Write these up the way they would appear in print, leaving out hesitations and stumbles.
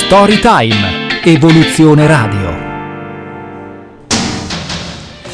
Storytime, Evoluzione Radio.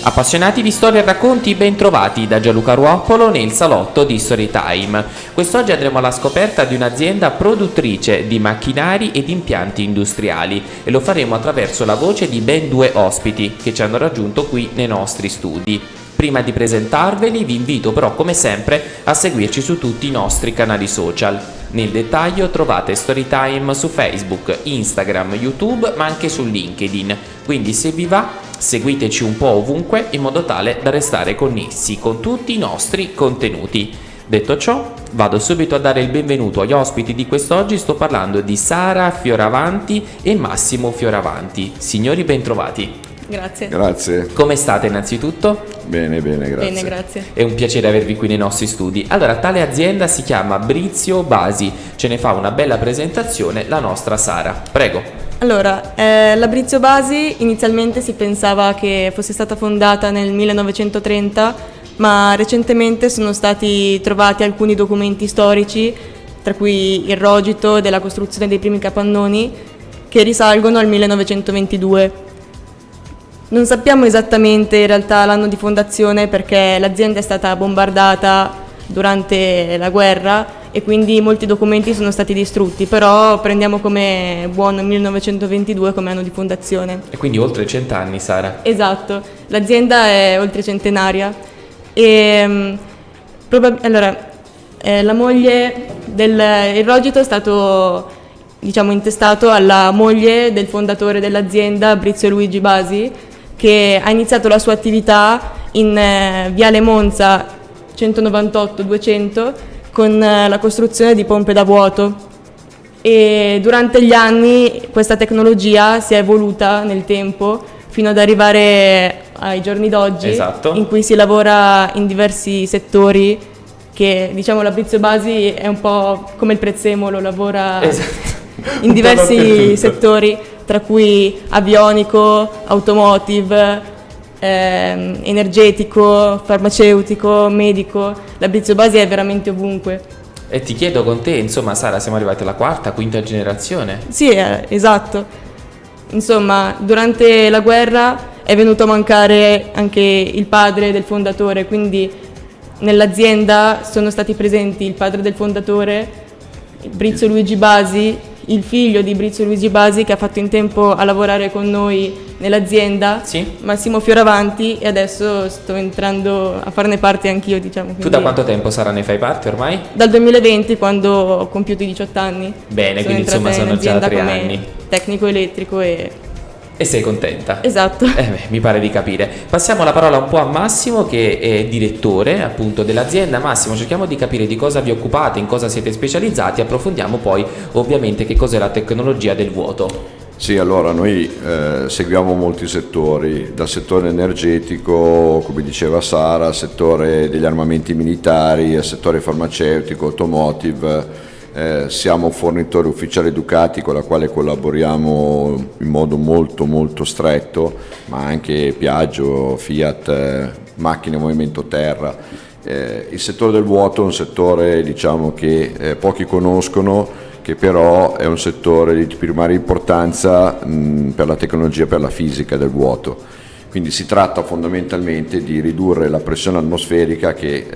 Appassionati di storie e racconti, ben trovati da Gianluca Ruoppolo nel salotto di Storytime. Quest'oggi andremo alla scoperta di un'azienda produttrice di macchinari ed impianti industriali e lo faremo attraverso la voce di ben due ospiti che ci hanno raggiunto qui nei nostri studi. Prima di presentarveli vi invito però come sempre a seguirci su tutti i nostri canali social. Nel dettaglio trovate Storytime su Facebook, Instagram, YouTube ma anche su LinkedIn, quindi se vi va seguiteci un po' ovunque in modo tale da restare connessi con tutti i nostri contenuti. Detto ciò, vado subito a dare il benvenuto agli ospiti di quest'oggi. Sto parlando di Sara Fioravanti e Massimo Fioravanti. Signori, ben trovati. Grazie. Grazie. Come state innanzitutto? Bene, grazie. Bene, grazie. È un piacere avervi qui nei nostri studi. Allora, tale azienda si chiama Brizio Basi. Ce ne fa una bella presentazione la nostra Sara. Prego. Allora, la Brizio Basi inizialmente si pensava che fosse stata fondata nel 1930, ma recentemente sono stati trovati alcuni documenti storici, tra cui il rogito della costruzione dei primi capannoni, che risalgono al 1922. Non sappiamo esattamente in realtà l'anno di fondazione perché l'azienda è stata bombardata durante la guerra e quindi molti documenti sono stati distrutti, però prendiamo come buono il 1922 come anno di fondazione. E quindi oltre 100 anni, Sara. Esatto, l'azienda è oltre centenaria e la moglie il rogito è stato intestato alla moglie del fondatore dell'azienda, Brizio Luigi Basi, che ha iniziato la sua attività in Viale Monza 198-200 con la costruzione di pompe da vuoto, e durante gli anni questa tecnologia si è evoluta nel tempo fino ad arrivare ai giorni d'oggi. Esatto. In cui si lavora in diversi settori, che la Brizio Basi è un po' come il prezzemolo, lavora in diversi settori, tra cui avionico, automotive, energetico, farmaceutico, medico. La Brizio Basi è veramente ovunque. E ti chiedo con te, insomma, Sara, siamo arrivati alla quarta, quinta generazione? Sì, esatto. Insomma, durante la guerra è venuto a mancare anche il padre del fondatore, quindi nell'azienda sono stati presenti il padre del fondatore, Brizio Luigi Basi, il figlio di Brizio Luigi Basi che ha fatto in tempo a lavorare con noi nell'azienda, sì, Massimo Fioravanti, e adesso sto entrando a farne parte anch'io, Quindi... Tu da quanto tempo, Sara, ne fai parte ormai? Dal 2020, quando ho compiuto i 18 anni. Bene, quindi insomma sono già 3 anni. Tecnico elettrico E sei contenta? Esatto. Mi pare di capire. Passiamo la parola un po' a Massimo, che è direttore appunto dell'azienda. Massimo, cerchiamo di capire di cosa vi occupate, in cosa siete specializzati, approfondiamo poi ovviamente che cos'è la tecnologia del vuoto. Sì, allora noi seguiamo molti settori, dal settore energetico, come diceva Sara, al settore degli armamenti militari, al settore farmaceutico, automotive. Siamo fornitori ufficiali Ducati con la quale collaboriamo in modo molto stretto, ma anche Piaggio, Fiat, macchine movimento terra. Il settore del vuoto è un settore che pochi conoscono, che però è un settore di primaria importanza per la tecnologia, per la fisica del vuoto. Quindi si tratta fondamentalmente di ridurre la pressione atmosferica che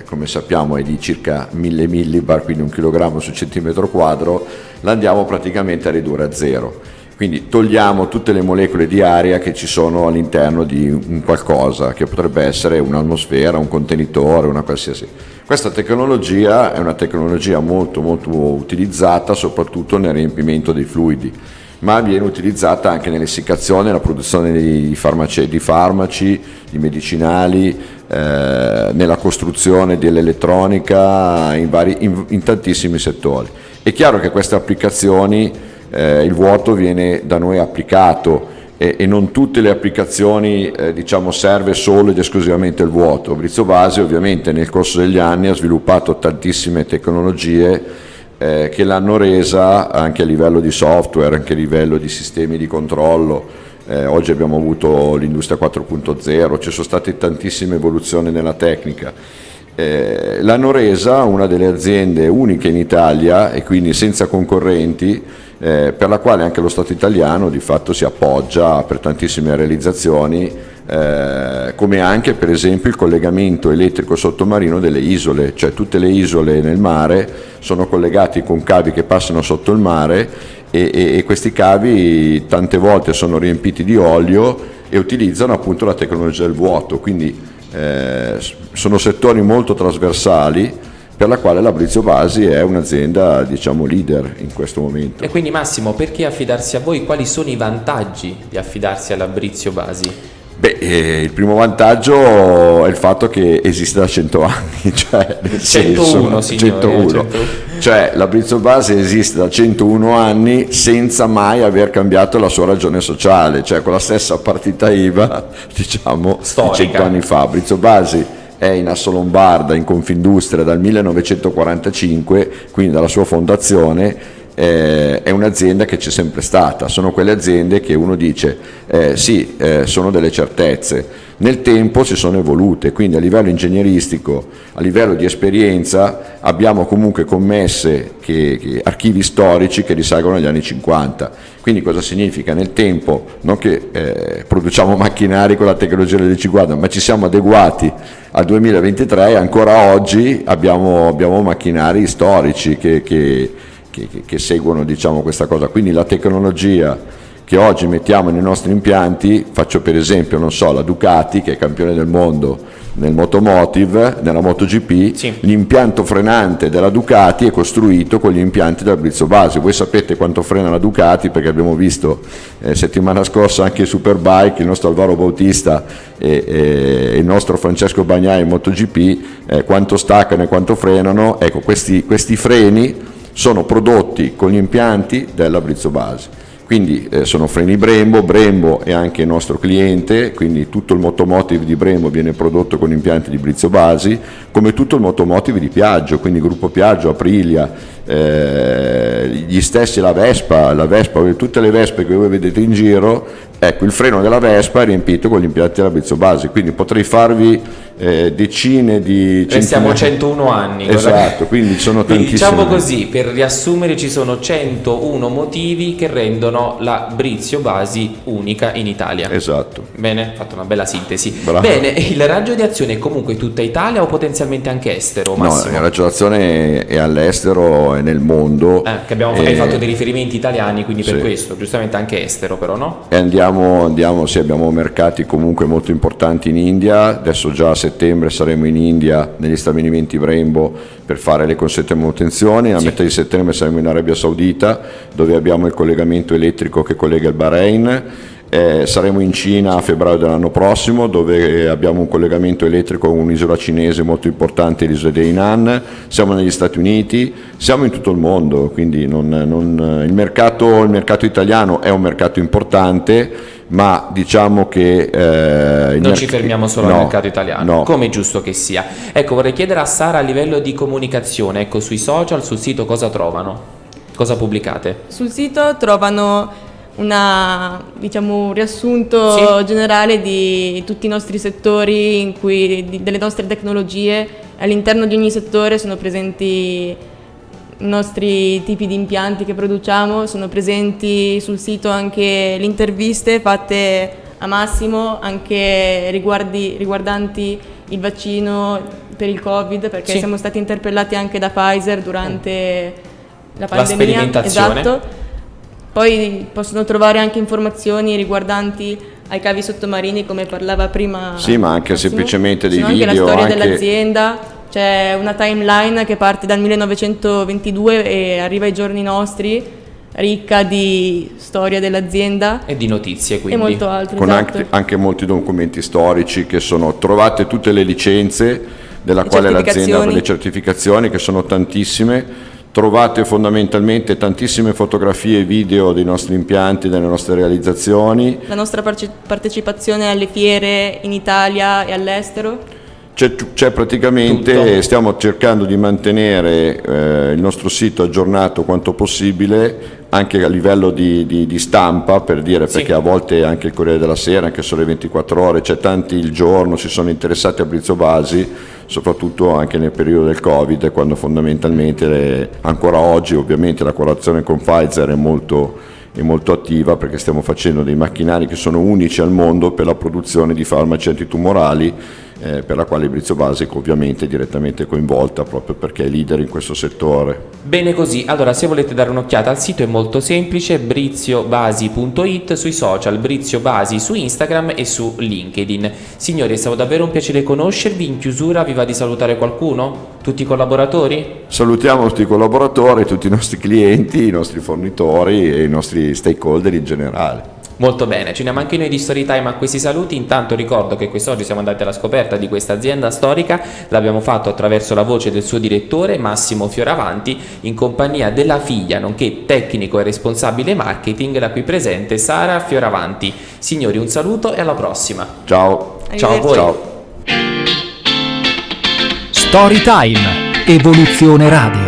come sappiamo è di circa 1000 millibar, quindi 1 kg su centimetro quadro, la andiamo praticamente a ridurre a zero. Quindi togliamo tutte le molecole di aria che ci sono all'interno di un qualcosa, che potrebbe essere un'atmosfera, un contenitore, una qualsiasi. Questa tecnologia è una tecnologia molto utilizzata soprattutto nel riempimento dei fluidi, ma viene utilizzata anche nell'essiccazione, nella produzione di farmaci, di medicinali, nella costruzione dell'elettronica, in tantissimi settori. È chiaro che queste applicazioni, il vuoto viene da noi applicato e non tutte le applicazioni serve solo ed esclusivamente il vuoto. Brizio Basi ovviamente nel corso degli anni ha sviluppato tantissime tecnologie che l'hanno resa anche a livello di software, anche a livello di sistemi di controllo. Oggi abbiamo avuto l'industria 4.0, ci sono state tantissime evoluzioni nella tecnica. L'hanno resa una delle aziende uniche in Italia e quindi senza concorrenti per la quale anche lo Stato italiano di fatto si appoggia per tantissime realizzazioni, come anche per esempio il collegamento elettrico sottomarino delle isole, cioè tutte le isole nel mare sono collegate con cavi che passano sotto il mare e questi cavi tante volte sono riempiti di olio e utilizzano appunto la tecnologia del vuoto, quindi sono settori molto trasversali per la quale l'Abrizio Basi è un'azienda, diciamo, leader in questo momento. E quindi Massimo, perché affidarsi a voi? Quali sono i vantaggi di affidarsi all'Abrizio Basi? Il primo vantaggio è il fatto che esiste da 100 anni, cioè nel 101, senso, signore, 101. Cioè l'Abrizio Basi esiste da 101 anni senza mai aver cambiato la sua ragione sociale, cioè con la stessa partita IVA, diciamo, storica, di 100 anni fa. Abrizio Basi è in Assolombarda, in Confindustria dal 1945, quindi dalla sua fondazione. È un'azienda che c'è sempre stata, sono quelle aziende che uno dice sono delle certezze, nel tempo si sono evolute, quindi a livello ingegneristico, a livello di esperienza abbiamo comunque commesse che archivi storici che risalgono agli anni 50, quindi cosa significa? Nel tempo non che produciamo macchinari con la tecnologia del 50, ma ci siamo adeguati al 2023 e ancora oggi abbiamo macchinari storici che seguono, diciamo, questa cosa, quindi la tecnologia che oggi mettiamo nei nostri impianti, faccio per esempio, non so, la Ducati che è campione del mondo nel Motomotive, nella MotoGP, sì. L'impianto frenante della Ducati è costruito con gli impianti dell'Abrizio Basi. Voi sapete quanto frena la Ducati perché abbiamo visto settimana scorsa anche il Superbike, il nostro Alvaro Bautista e il nostro Francesco Bagnai in MotoGP, quanto staccano e quanto frenano. Ecco, questi freni sono prodotti con gli impianti dell'Abrizio Basi, quindi sono freni Brembo è anche il nostro cliente, quindi tutto il motomotive di Brembo viene prodotto con impianti di Abrizio Basi, come tutto il motomotive di Piaggio, quindi gruppo Piaggio, Aprilia, gli stessi la Vespa, tutte le Vespe che voi vedete in giro, ecco, il freno della Vespa è riempito con gli impianti dell'Abrizio Basi, quindi potrei farvi decine di... Restiamo 101 anni. Esatto, quindi sono tantissimi. Diciamo così, per riassumere, ci sono 101 motivi che rendono l'Abrizio Basi unica in Italia. Esatto. Bene, fatto una bella sintesi. Bravo. Bene, il raggio di azione è comunque tutta Italia o potenzialmente anche estero, Massimo? No, la raggio d'azione è all'estero e nel mondo. Che hai fatto dei riferimenti italiani, quindi per sì. questo, giustamente anche estero però, no? E abbiamo mercati comunque molto importanti in India, adesso già a settembre saremo in India negli stabilimenti Brembo per fare le consente manutenzioni, a metà di settembre saremo in Arabia Saudita dove abbiamo il collegamento elettrico che collega il Bahrain. Saremo in Cina a febbraio dell'anno prossimo dove abbiamo un collegamento elettrico con un'isola cinese molto importante, l'isola di Hainan. Siamo negli Stati Uniti, siamo in tutto il mondo, quindi il mercato italiano è un mercato importante, ma diciamo che non ci fermiamo solo al mercato italiano, no. Come è giusto che sia. Ecco, vorrei chiedere a Sara a livello di comunicazione, ecco, sui social, sul sito cosa trovano? Cosa pubblicate? Sul sito trovano un riassunto generale di tutti i nostri settori delle nostre tecnologie. All'interno di ogni settore sono presenti i nostri tipi di impianti che produciamo, sono presenti sul sito anche le interviste fatte a Massimo, anche riguardanti il vaccino per il Covid, perché siamo stati interpellati anche da Pfizer durante la pandemia. La sperimentazione. Esatto. Poi possono trovare anche informazioni riguardanti ai cavi sottomarini, come parlava prima. Sì, ma anche Massimo. semplicemente dei anche video. La storia dell'azienda, c'è una timeline che parte dal 1922 e arriva ai giorni nostri, ricca di storia dell'azienda. E di notizie, quindi. E molto altro. Con esatto. anche molti documenti storici che trovate tutte le licenze della quale l'azienda, le certificazioni che sono tantissime. Trovate fondamentalmente tantissime fotografie e video dei nostri impianti, delle nostre realizzazioni. La nostra partecipazione alle fiere in Italia e all'estero. C'è praticamente, tutto. Stiamo cercando di mantenere il nostro sito aggiornato quanto possibile, anche a livello di stampa, per dire, perché a volte anche il Corriere della Sera, anche Sole 24 Ore, c'è tanti il giorno, si sono interessati a Abrizio Basi, soprattutto anche nel periodo del Covid, quando fondamentalmente ancora oggi ovviamente la collaborazione con Pfizer è molto attiva, perché stiamo facendo dei macchinari che sono unici al mondo per la produzione di farmaci antitumorali, per la quale Brizio Basic ovviamente è direttamente coinvolta, proprio perché è leader in questo settore. Bene così, allora se volete dare un'occhiata al sito è molto semplice, briziobasi.it, sui social Brizio Basi su Instagram e su LinkedIn. Signori, è stato davvero un piacere conoscervi. In chiusura vi va di salutare qualcuno? Tutti i collaboratori? Salutiamo tutti i collaboratori, tutti i nostri clienti, i nostri fornitori e i nostri stakeholder in generale. Molto bene, ci uniamo anche noi di Storytime a questi saluti. Intanto ricordo che quest'oggi siamo andati alla scoperta di questa azienda storica, l'abbiamo fatto attraverso la voce del suo direttore Massimo Fioravanti, in compagnia della figlia, nonché tecnico e responsabile marketing, la qui presente Sara Fioravanti. Signori, un saluto e alla prossima. Ciao. Ciao a voi. Ciao. Storytime, Evoluzione Radio.